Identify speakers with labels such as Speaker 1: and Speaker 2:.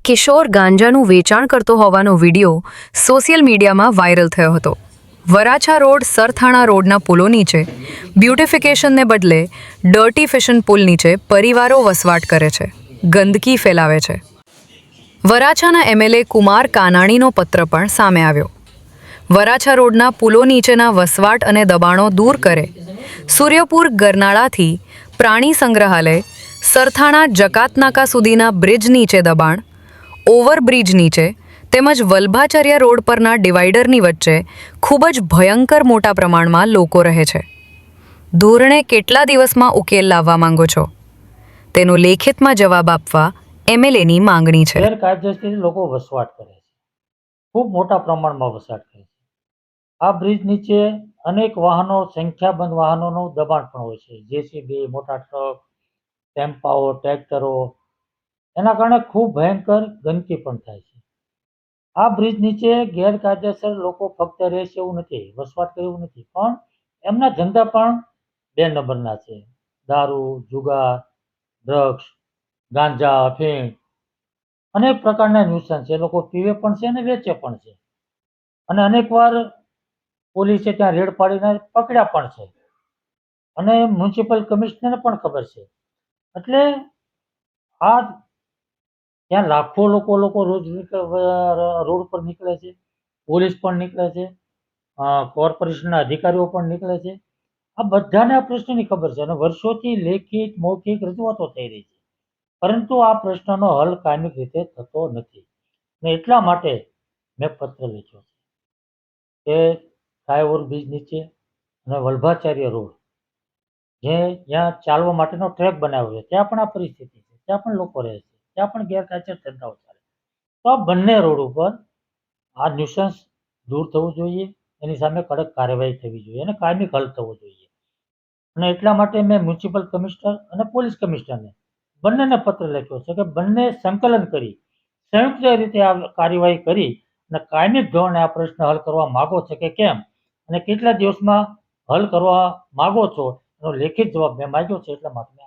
Speaker 1: એક કિશોર ગાંજાનું વેચાણ કરતો હોવાનો વિડીયો સોશિયલ મીડિયામાં વાયરલ થયો હતો. વરાછા રોડ સરથાણા રોડના પુલો નીચે બ્યુટિફિકેશનને બદલે ડર્ટી ફેશન પુલ નીચે પરિવારો વસવાટ કરે છે, ગંદકી ફેલાવે છે. વરાછાના એમએલએ કુમાર કાનાણીનો પત્ર પણ સામે આવ્યો. વરાછા રોડના પુલો નીચેના વસવાટ અને દબાણો દૂર કરે. સૂર્યપુર ગરનાળાથી પ્રાણી સંગ્રહાલય, સરથાણા જકાતનાકા સુધીના બ્રિજ નીચે દબાણ, ઓવરબ્રિજ નીચે તેમજ વલ્ભાચર્યા રોડ પરના ડિવાઈડરની વચ્ચે ખૂબ જ ભયંકર મોટા પ્રમાણમાં લોકો રહે છે. ધોરણે કેટલા દિવસમાં ઉકેલ લાવવા માંગો છો? તેનો લેખિતમાં જવાબ આપવા એમએલએની માંગણી છે.
Speaker 2: ગેરકાયદેસર લોકો વસવાટ કરે છે, ખૂબ મોટા પ્રમાણમાં વસવાટ કરે છે. આ બ્રિજ નીચે અનેક વાહનો, સંખ્યાબંધ વાહનોનું દબાણ પણ હોય છે. જેસીબી, મોટા ટ્રક, ટેમ્પાઓ, ટ્રેક્ટરો, એના કારણે ખૂબ ભયંકર ગંદકી પણ થાય છે. આ બ્રિજ નીચે ગેરકાયદેસર લોકો ફક્ત રહે છે એવું નથી, વસવાટ કરે એવું નથી, પણ એમના ધંધા પણ 2 નંબરના છે. દારૂ, જુગાર, ડ્રગ્સ, ગાંજા, અફીણ, અનેક પ્રકારના ન્યુસન્સ એ લોકો પીવે પણ છે અને વેચે પણ છે. અને અનેકવાર પોલીસે ત્યાં રેડ પાડીને પકડ્યા પણ છે અને મ્યુનિસિપલ કમિશનરને પણ ખબર છે. એટલે આ ત્યાં લાખો લોકો રોજ રોડ પર નીકળે છે, પોલીસ પણ નીકળે છે, કોર્પોરેશનના અધિકારીઓ પણ નીકળે છે. આ બધાને આ પ્રશ્નની ખબર છે અને વર્ષોથી લેખિત મૌખિક રજૂઆતો થઈ રહી છે, પરંતુ આ પ્રશ્નનો હલ કાયમી રીતે થતો નથી. ને એટલા માટે મેં પત્ર લખ્યો છે કે ફ્લાયઓવર બ્રિજ નીચે અને વલ્ભાચાર્ય રોડ, જ્યાં ચાલવા માટેનો ટ્રેક બનાવ્યો છે, ત્યાં પણ આ પરિસ્થિતિ છે, ત્યાં પણ લોકો રહે છે, ત્યાં પણ ગેરકાયદેસર ધંધાઓ ચાલે. તો આ બંને રોડ ઉપર આ ન્યુસન્સ દૂર થવું જોઈએ, એની સામે કડક કાર્યવાહી થવી જોઈએ અને કાયમી હલ થવો જોઈએ. અને એટલા માટે મેં મ્યુનિસિપલ કમિશનર અને પોલીસ કમિશનરને બંનેને પત્ર લખ્યો છે કે બંને સંકલન કરી સંયુક્ત રીતે આ કાર્યવાહી કરી અને કાયમી ધોરણે આ પ્રશ્ન હલ કરવા માગો છે કે કેમ, અને કેટલા દિવસમાં હલ કરવા માગો છો એનો લેખિત જવાબ મેં માંગ્યો છે. એટલા માટે